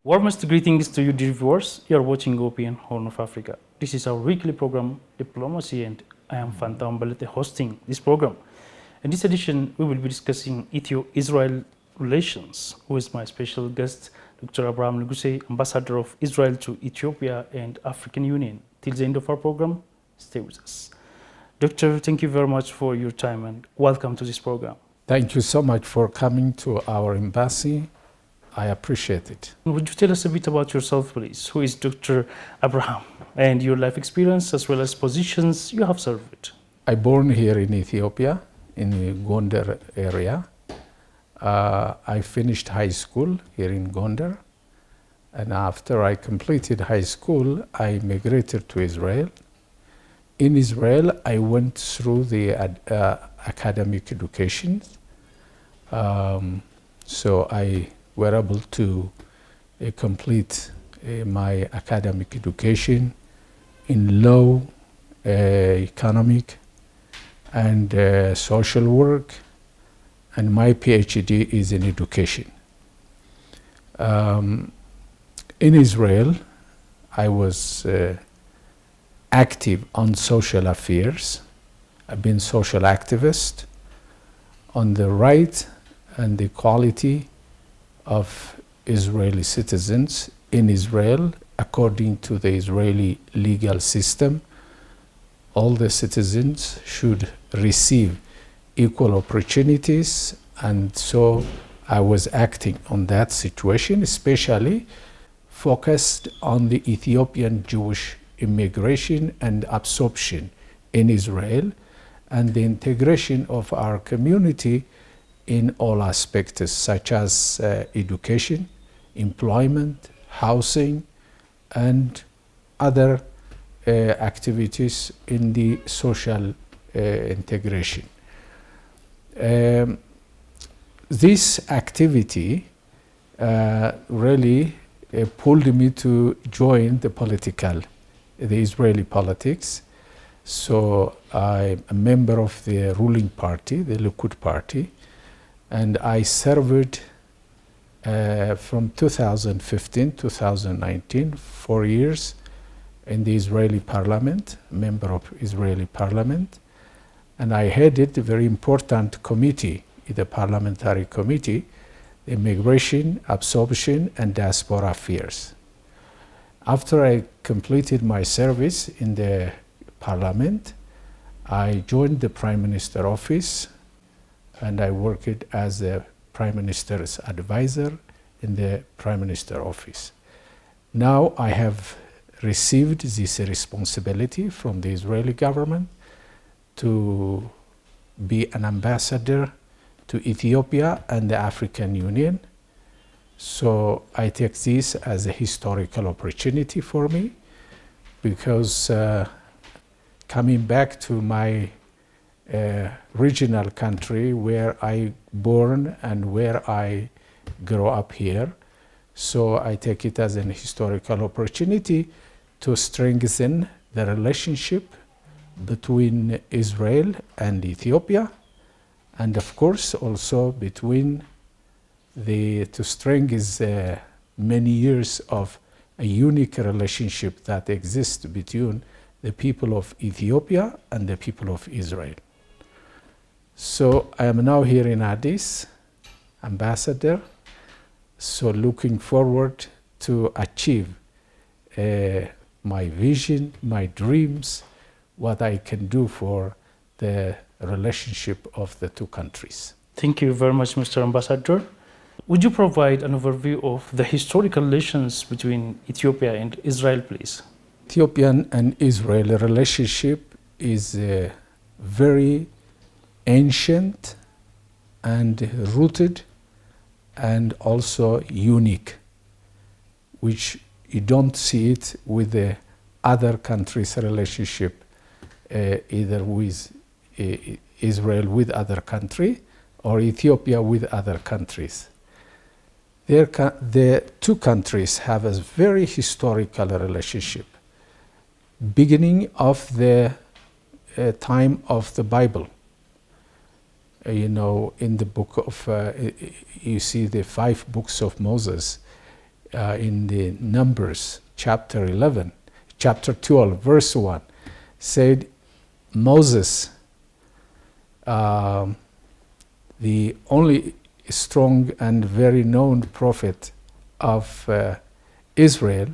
Warmest greetings to you, dear viewers. You are watching OBN Horn of Africa. This is our weekly program, Diplomacy, and I am Fantam Balete hosting this program. In this edition, we will be discussing Ethiopia-Israel relations. Who is my special guest, Dr. Abraham Nuguse, Ambassador of Israel to Ethiopia and African Union. Till the end of our program, stay with us. Doctor, thank you very much for your time and welcome to this program. Thank you so much for coming to our embassy. I appreciate it. Would you tell us a bit about yourself, please? Who is Dr. Abraham and your life experience as well as positions you have served? I born here in Ethiopia, in the Gondar area. I finished high school here in Gondar. And after I completed high school, I migrated to Israel. In Israel, I went through the academic education. So I were able to complete my academic education in law, economic, and social work, and my PhD is in education. In Israel, I was active on social affairs. I've been social activist on the right and the equality of Israeli citizens in Israel. According to the Israeli legal system, all the citizens should receive equal opportunities, and so I was acting on that situation, especially focused on the Ethiopian Jewish immigration and absorption in Israel and the integration of our community in all aspects, such as education, employment, housing, and other activities in the social integration. This activity really pulled me to join the Israeli politics. So I'm a member of the ruling party, the Likud party, and I served from 2015 to 2019, 4 years in the Israeli parliament, member of Israeli parliament, and I headed a very important committee, the parliamentary committee, the immigration, absorption, and diaspora affairs. After I completed my service in the parliament, I joined the Prime Minister office, and I worked as the Prime Minister's advisor in the Prime Minister office. Now I have received this responsibility from the Israeli government to be an ambassador to Ethiopia and the African Union. So I take this as a historical opportunity for me, because coming back to my regional country where I born and where I grow up here. So I take it as an historical opportunity to strengthen the relationship between Israel and Ethiopia, and of course also between to strengthen many years of a unique relationship that exists between the people of Ethiopia and the people of Israel. So I am now here in Addis, ambassador, so looking forward to achieve my vision, my dreams, what I can do for the relationship of the two countries. Thank you very much, Mr. Ambassador. Would you provide an overview of the historical relations between Ethiopia and Israel, please? Ethiopian and Israeli relationship is very ancient and rooted and also unique, which you don't see it with the other countries' relationship, either with Israel with other country or Ethiopia with other countries. The two countries have a very historical relationship, beginning of the time of the Bible. In the book of, you see the 5 books of Moses. in the Numbers chapter 12, verse 1, said Moses, the only strong and very known prophet of Israel,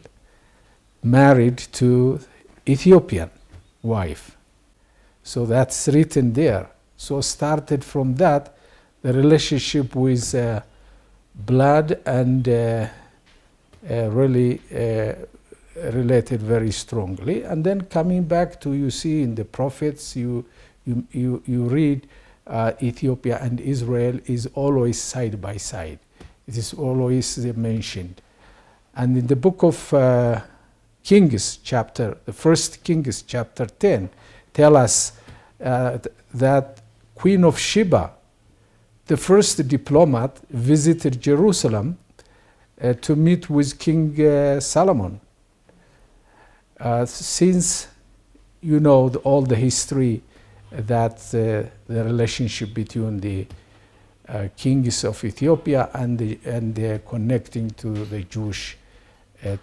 married to Ethiopian wife. So that's written there. So started from that, the relationship with blood and really related very strongly. And then coming back to, you see in the prophets, you read Ethiopia and Israel is always side by side. It is always mentioned. And in the book of Kings, the first Kings chapter 10, tell us that Queen of Sheba, the first diplomat, visited Jerusalem to meet with King Solomon. Since you know all the history that the relationship between the kings of Ethiopia and connecting to the Jewish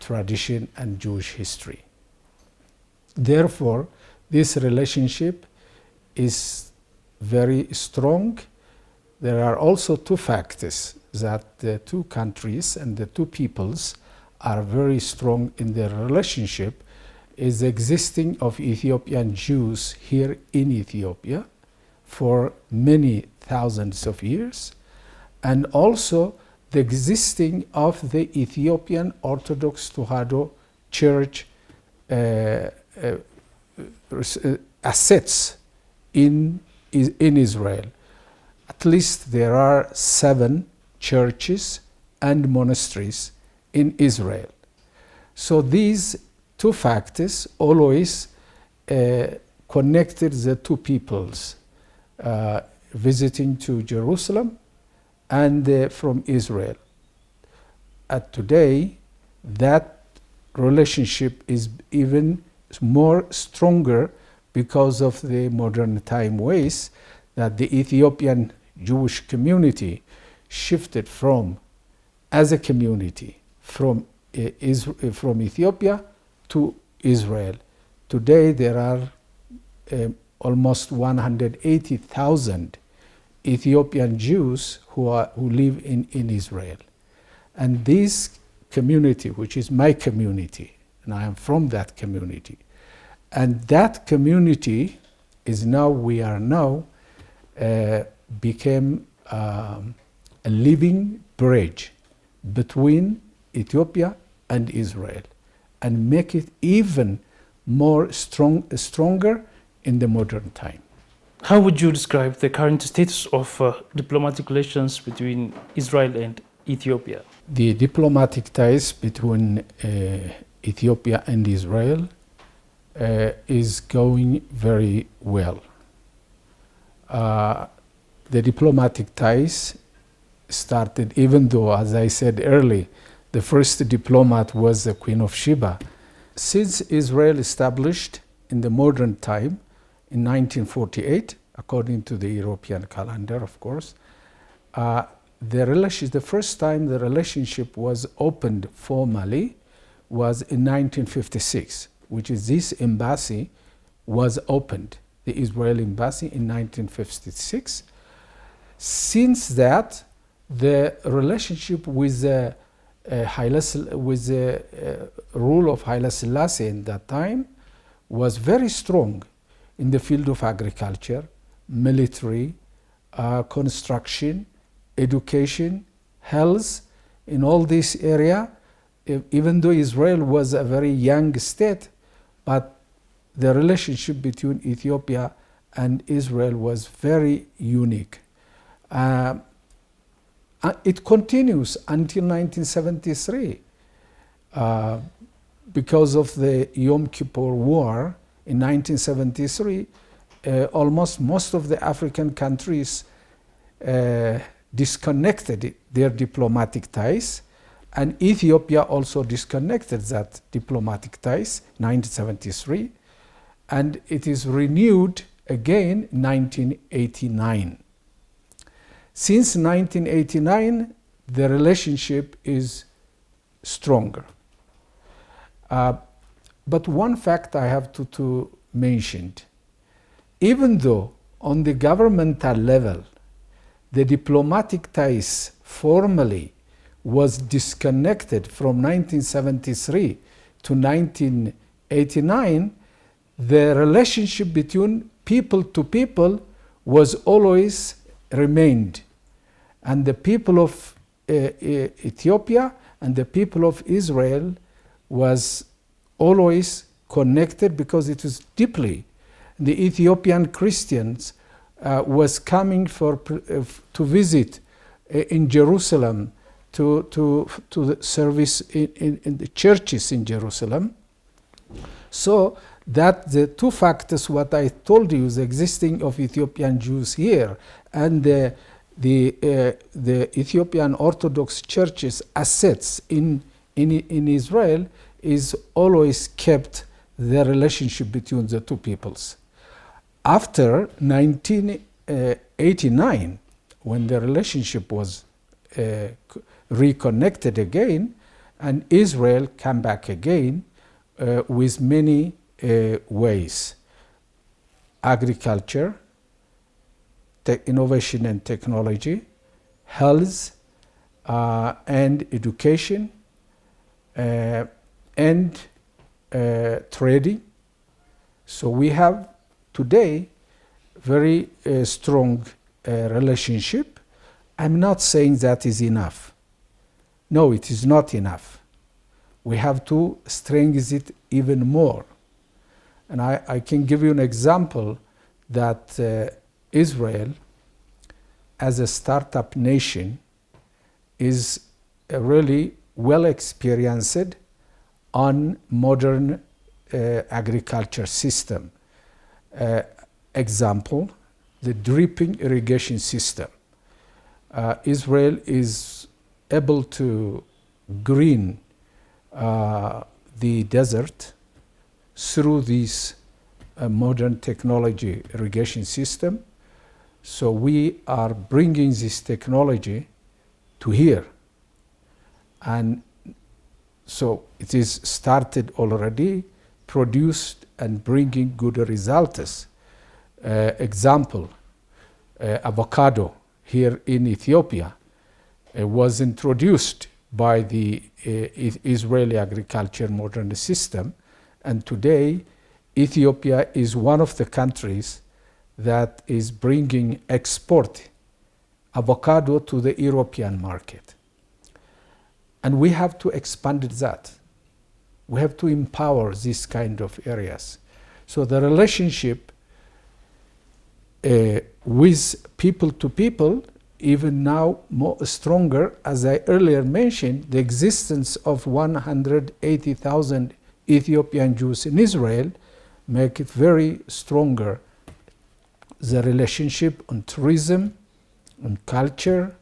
tradition and Jewish history. Therefore, this relationship is very strong. There are also two factors that the two countries and the two peoples are very strong in their relationship, is existing of Ethiopian Jews here in Ethiopia for many thousands of years, and also the existing of the Ethiopian Orthodox Tewahedo Church assets in Israel. At least there are 7 churches and monasteries in Israel. So these two factors always connected the two peoples visiting to Jerusalem and from Israel. Today, that relationship is even more stronger because of the modern time ways that the Ethiopian Jewish community shifted from, as a community, from Ethiopia to Israel. Today there are almost 180,000 Ethiopian Jews who live in Israel. And this community, which is my community, and I am from that community, and that community is now, became a living bridge between Ethiopia and Israel, and make it even more stronger in the modern time. How would you describe the current status of diplomatic relations between Israel and Ethiopia? The diplomatic ties between Ethiopia and Israel is going very well. The diplomatic ties started, even though, as I said earlier, the first diplomat was the Queen of Sheba. Since Israel established in the modern time, in 1948, according to the European calendar, of course, the first time the relationship was opened formally was in 1956, which is this embassy was opened, the Israeli embassy, in 1956. Since that, the relationship with the rule of Haile Selassie in that time was very strong in the field of agriculture, military, construction, education, health. In all this area, even though Israel was a very young state, but the relationship between Ethiopia and Israel was very unique. It continues until 1973. Because of the Yom Kippur War in 1973, almost most of the African countries disconnected their diplomatic ties, and Ethiopia also disconnected that diplomatic ties in 1973, and it is renewed again in 1989. Since 1989, the relationship is stronger. But one fact I have to mention, even though on the governmental level, the diplomatic ties formally was disconnected from 1973 to 1989, the relationship between people to people was always remained. And the people of Ethiopia and the people of Israel was always connected because it was deeply. The Ethiopian Christians was coming to visit in Jerusalem, to the service in the churches in Jerusalem. So that the two factors, what I told you, the existing of Ethiopian Jews here and the Ethiopian Orthodox Church's assets in Israel, is always kept the relationship between the two peoples. After 1989, when the relationship was reconnected again, and Israel came back again with many ways: agriculture, innovation and technology, health, and education, and trading. So we have today very strong relationship. I'm not saying that is enough. No, it is not enough. We have to strengthen it even more. And I can give you an example that Israel, as a startup nation, is really well experienced on modern agriculture system. Example, the dripping irrigation system. Israel is able to green the desert through this modern technology irrigation system. So we are bringing this technology to here. And so it is started already, produced and bringing good results. Example, avocado here in Ethiopia was introduced by the Israeli agriculture modern system, and today Ethiopia is one of the countries that is bringing export avocado to the European market. And we have to expand that. We have to empower these kind of areas. So the relationship with people to people, even now more stronger, as I earlier mentioned, the existence of 180,000 Ethiopian Jews in Israel make it very stronger, the relationship on tourism, on culture,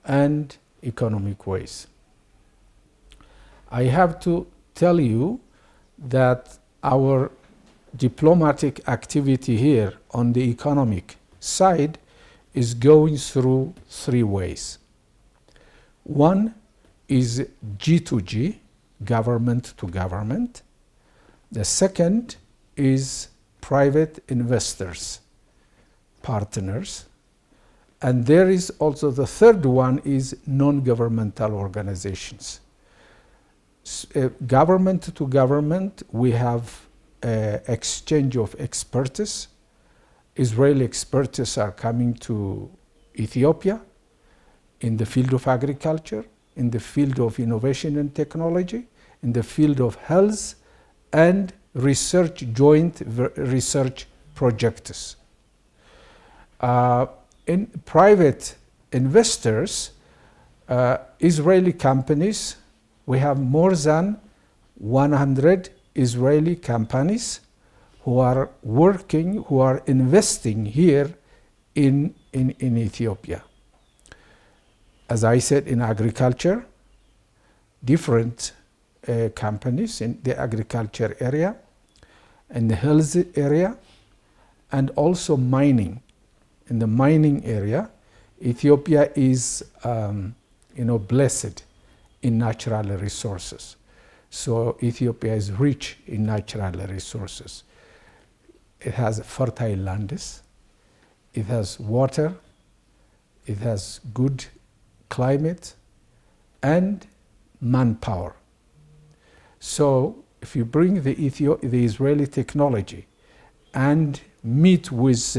and economic ways. I have to tell you that our diplomatic activity here on the economic side is going through three ways. One is G2G, government to government. The second is private investors, partners. And there is also the third one is non-governmental organizations. Government to government, we have exchange of expertise. Israeli experts are coming to Ethiopia in the field of agriculture, in the field of innovation and technology, in the field of health, and research, joint research projects. In private investors, Israeli companies, we have more than 100 Israeli companies who are working, who are investing here in Ethiopia. As I said, in agriculture, different companies in the agriculture area, in the health area, and also mining. In the mining area, Ethiopia is, blessed in natural resources. So Ethiopia is rich in natural resources. It has fertile lands, it has water, it has good climate, and manpower. So if you bring the Israeli technology and meet with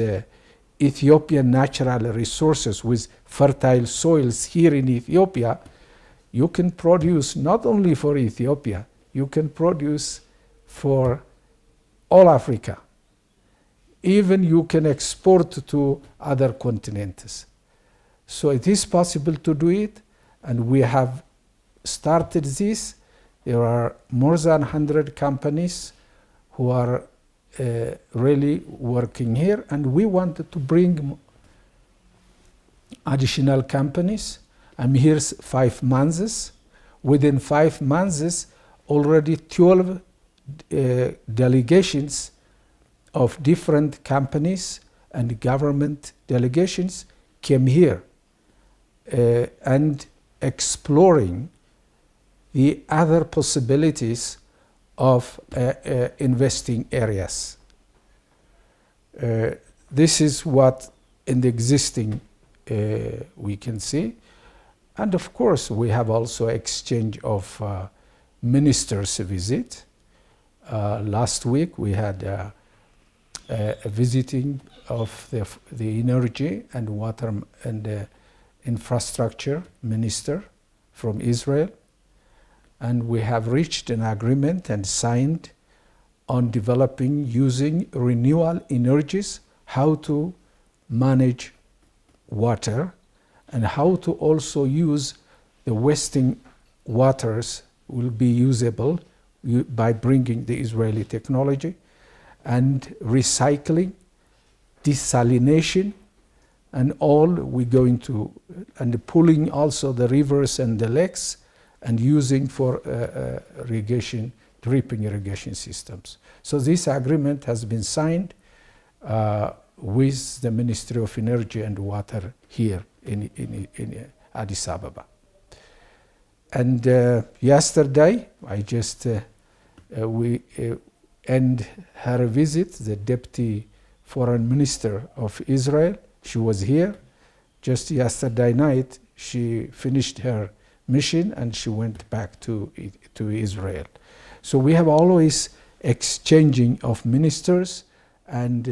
Ethiopian natural resources, with fertile soils here in Ethiopia, you can produce not only for Ethiopia, you can produce for all Africa. Even you can export to other continents. So it is possible to do it, and we have started this. There are more than 100 companies who are really working here, and we wanted to bring additional companies. I'm here 5 months. Within 5 months, already 12 delegations of different companies and government delegations came here and exploring the other possibilities of investing areas. This is what in the existing we can see. And of course, we have also exchange of ministers visit. Last week, we had a visiting of the energy and water and infrastructure minister from Israel. And we have reached an agreement and signed on developing using renewable energies, how to manage water, and how to also use the wasting waters will be usable by bringing the Israeli technology, and recycling, desalination, and all we're going to, and pulling also the rivers and the lakes and using for irrigation, dripping irrigation systems. So this agreement has been signed with the Ministry of Energy and Water here in Addis Ababa. And yesterday, I just, we end her visit, the Deputy Foreign Minister of Israel. She was here. Just yesterday night, she finished her mission and she went back to Israel. So we have always exchanging of ministers, and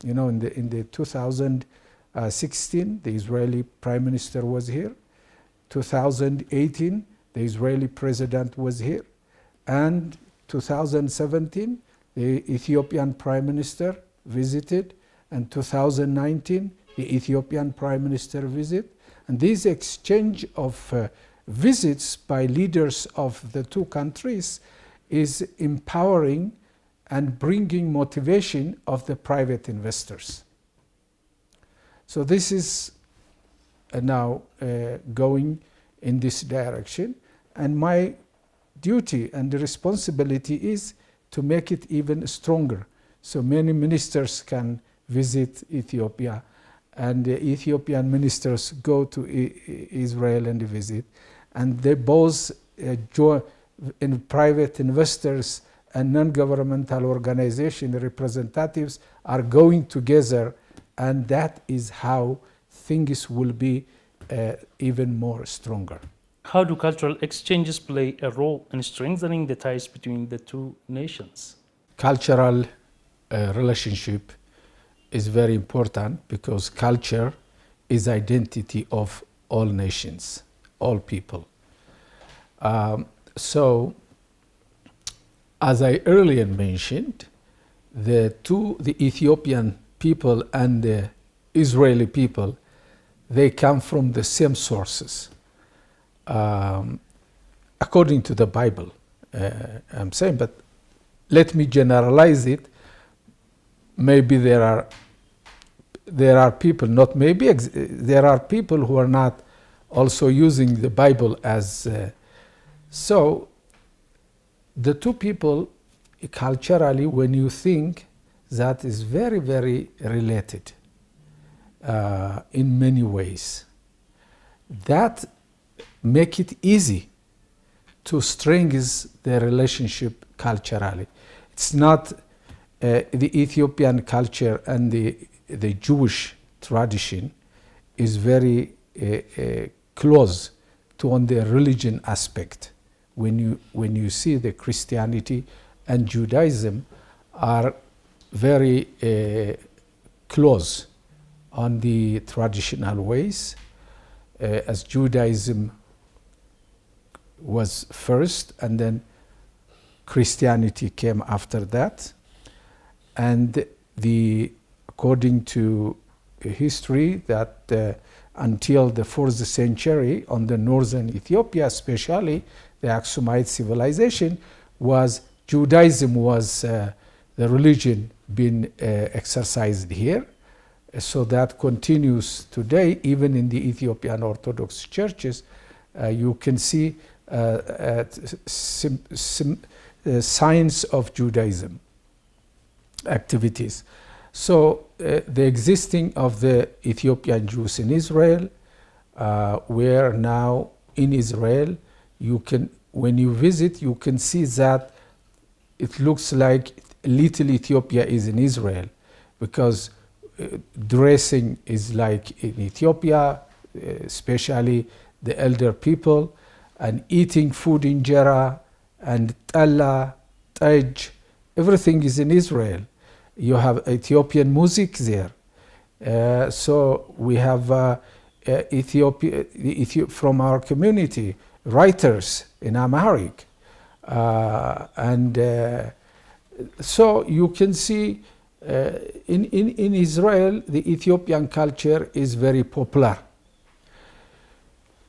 you know, in the 2016, the Israeli Prime Minister was here. 2018, the Israeli President was here, and 2017, the Ethiopian Prime Minister visited, and 2019, the Ethiopian Prime Minister visited. And this exchange of visits by leaders of the two countries is empowering and bringing motivation of the private investors. So this is now going in this direction, and my duty and the responsibility is to make it even stronger, so many ministers can visit Ethiopia, and the Ethiopian ministers go to Israel and visit, and they both join in private investors and non-governmental organization representatives are going together, and that is how things will be even more stronger. How do cultural exchanges play a role in strengthening the ties between the two nations? Cultural relationship is very important because culture is identity of all nations, all people. So, as I earlier mentioned, the Ethiopian people and the Israeli people, they come from the same sources. According to the Bible, I'm saying, but let me generalize it. Maybe there are people, not maybe, there are people who are not also using the Bible as, so the two people culturally, when you think, that is very, very related in many ways. That make it easy to strengthen the relationship culturally. It's not the Ethiopian culture and the Jewish tradition is very close to on the religion aspect. When you see the Christianity and Judaism are very close on the traditional ways, as Judaism was first and then Christianity came after that. And according to history, that until the 4th century on the northern Ethiopia, especially the Aksumite civilization, Judaism was the religion being exercised here. So that continues today, even in the Ethiopian Orthodox churches. You can see signs of Judaism activities. So the existing of the Ethiopian Jews in Israel, where now in Israel, when you visit, you can see that it looks like little Ethiopia is in Israel, because dressing is like in Ethiopia, especially the elder people, and eating food injera and talla, taj, everything is in Israel. You have Ethiopian music there. So we have Ethiopia from our community, writers in Amharic. So you can see in Israel, the Ethiopian culture is very popular.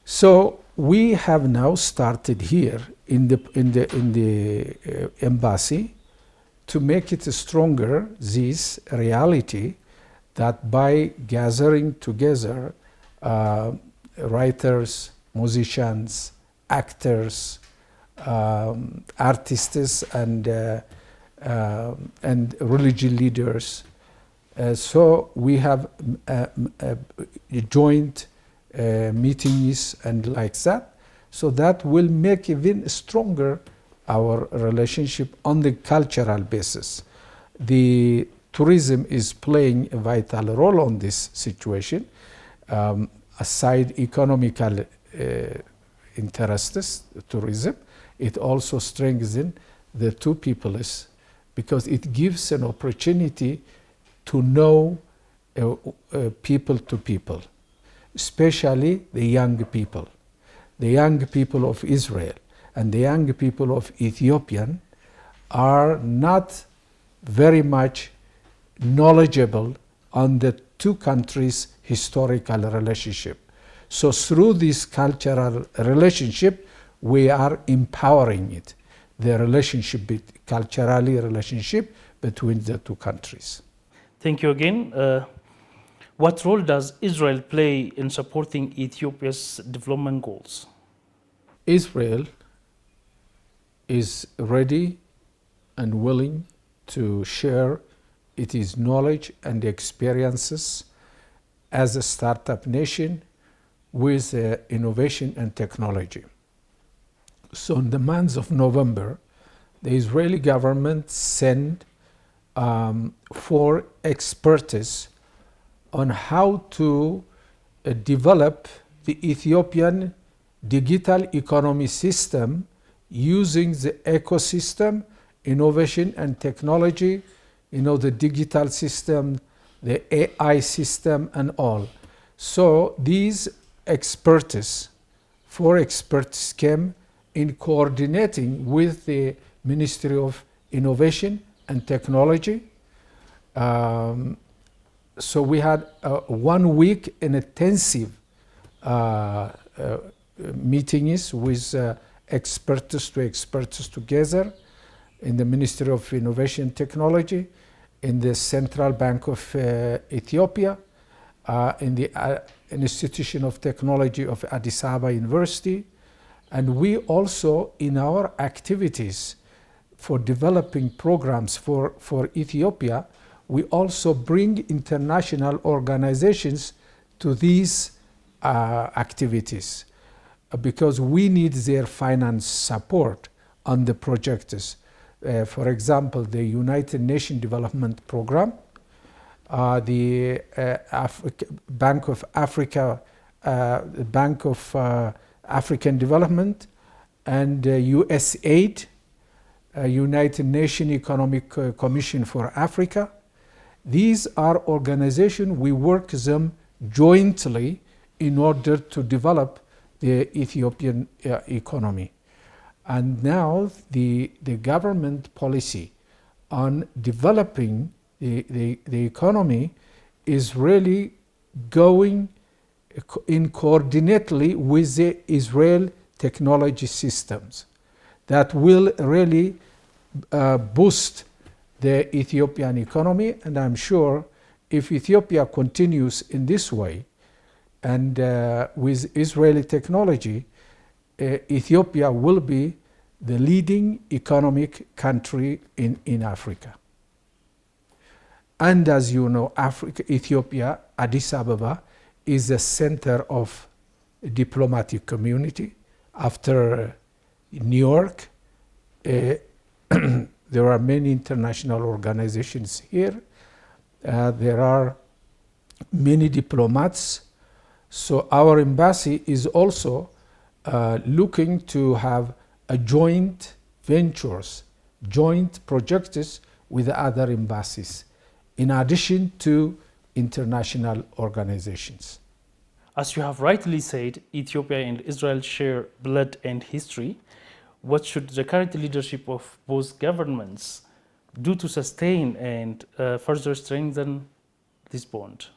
So we have now started here in the embassy to make it stronger, this reality, that by gathering together writers, musicians, actors, artists, and religious leaders. So we have joint meetings and like that. So that will make even stronger our relationship on the cultural basis. The tourism is playing a vital role on this situation. Aside economical interests, tourism, it also strengthens the two peoples, because it gives an opportunity to know people to people, especially the young people. The young people of Israel and the young people of Ethiopia are not very much knowledgeable on the two countries' historical relationship. So through this cultural relationship, we are empowering it, the culturally relationship between the two countries. Thank you again. What role does Israel play in supporting Ethiopia's development goals? Israel is ready and willing to share its knowledge and experiences as a startup nation with innovation and technology. So in the month of November, the Israeli government sent 4 experts on how to develop the Ethiopian digital economy system using the ecosystem, innovation and technology, the digital system, the AI system and all. So these experts, 4 experts came in coordinating with the Ministry of Innovation and Technology. So we had 1 week intensive meetings with experts together in the Ministry of Innovation and Technology, in the Central Bank of Ethiopia, in the Institution of Technology of Addis Ababa University. And we also, in our activities for developing programs for Ethiopia, we also bring international organizations to these activities. because we need their finance support on the projects. For example, the United Nations Development Program, the Bank of Africa, Bank of African Development, and USAID, United Nations Economic Commission for Africa. These are organizations, we work them jointly in order to develop the Ethiopian economy. And now the government policy on developing the economy is really going in coordinately with the Israel technology systems that will really boost the Ethiopian economy. And I'm sure if Ethiopia continues in this way and with Israeli technology, Ethiopia will be the leading economic country in Africa. And as you know, Ethiopia, Addis Ababa, is the center of diplomatic community. After New York, there are many international organizations here. There are many diplomats. So our embassy is also looking to have a joint ventures, joint projects with other embassies, in addition to international organizations. As you have rightly said, Ethiopia and Israel share blood and history. What should the current leadership of both governments do to sustain and further strengthen this bond?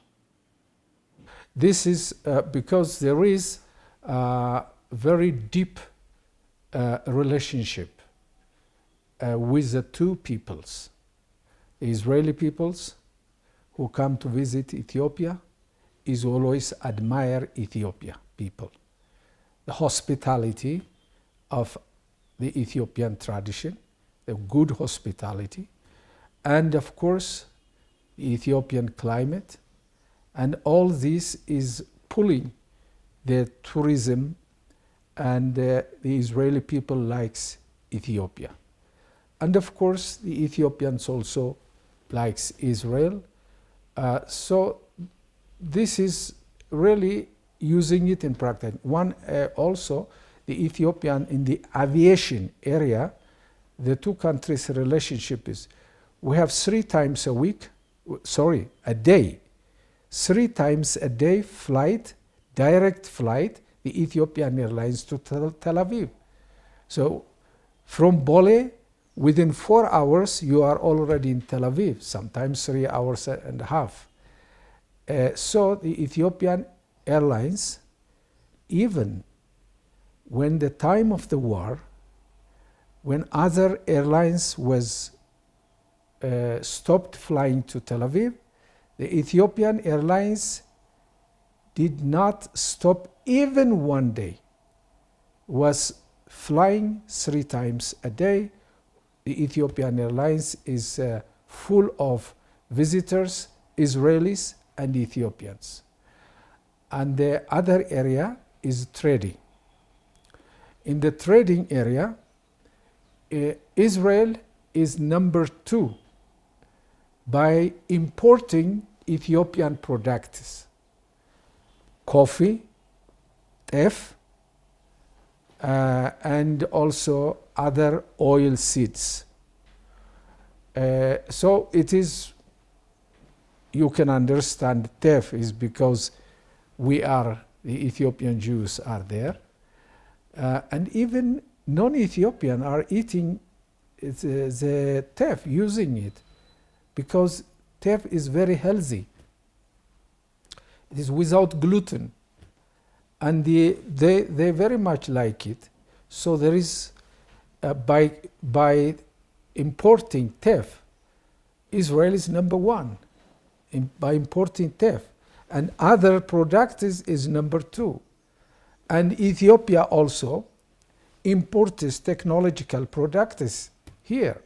This is because there is a very deep relationship with the two peoples. The Israeli peoples who come to visit Ethiopia is always admire Ethiopia people. The hospitality of the Ethiopian tradition, the good hospitality, and of course the Ethiopian climate, and all this is pulling the tourism, and the Israeli people likes Ethiopia. And of course the Ethiopians also likes Israel. So this is really using it in practice. One also, the Ethiopian in the aviation area, the two countries' relationship is, we have 3 times a day, 3 times a day flight, direct flight, the Ethiopian Airlines to Tel Aviv. So from Bole, within 4 hours, you are already in Tel Aviv, sometimes 3 hours and a half. So the Ethiopian Airlines, even when the time of the war, when other airlines was stopped flying to Tel Aviv, the Ethiopian Airlines did not stop even one day, was flying 3 times a day. The Ethiopian Airlines is full of visitors, Israelis and Ethiopians. And the other area is trading. In the trading area, Israel is number 2 by importing Ethiopian products, coffee, teff, and also other oil seeds. So it is, you can understand teff is because the Ethiopian Jews are there. And even non-Ethiopian are eating the teff, using it, because teff is very healthy. It is without gluten. And they very much like it. So there is, by importing teff, Israel is number 1 by importing teff. And other products is number 2. And Ethiopia also imports technological products here.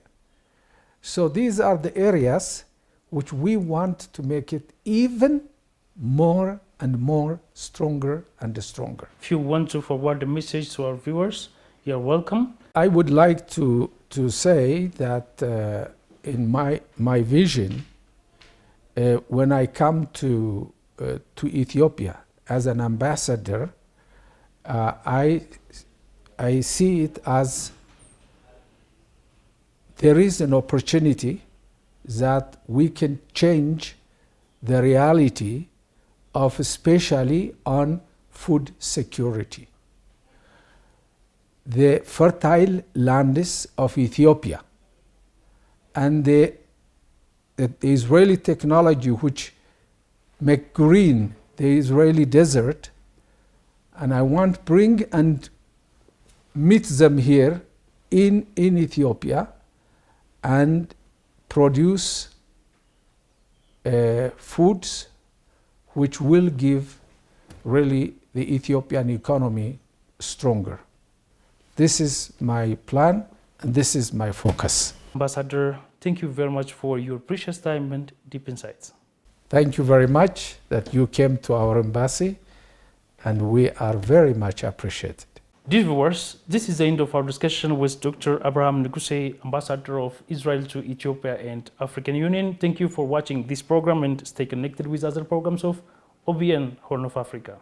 So these are the areas which we want to make it even more and more stronger and stronger. If you want to forward the message to our viewers, you're welcome. I would like to say that in my vision, when I come to Ethiopia as an ambassador, I see it as there is an opportunity that we can change the reality of, especially on food security. The fertile lands of Ethiopia and the Israeli technology which make green the Israeli desert, and I want to bring and meet them here in Ethiopia and produce foods which will give really the Ethiopian economy stronger. This is my plan and this is my focus. Ambassador, thank you very much for your precious time and deep insights. Thank you very much that you came to our embassy, and we are very much appreciated. Dear viewers, this is the end of our discussion with Dr. Abraham Nuguse, Ambassador of Israel to Ethiopia and African Union. Thank you for watching this program and stay connected with other programs of OBN Horn of Africa.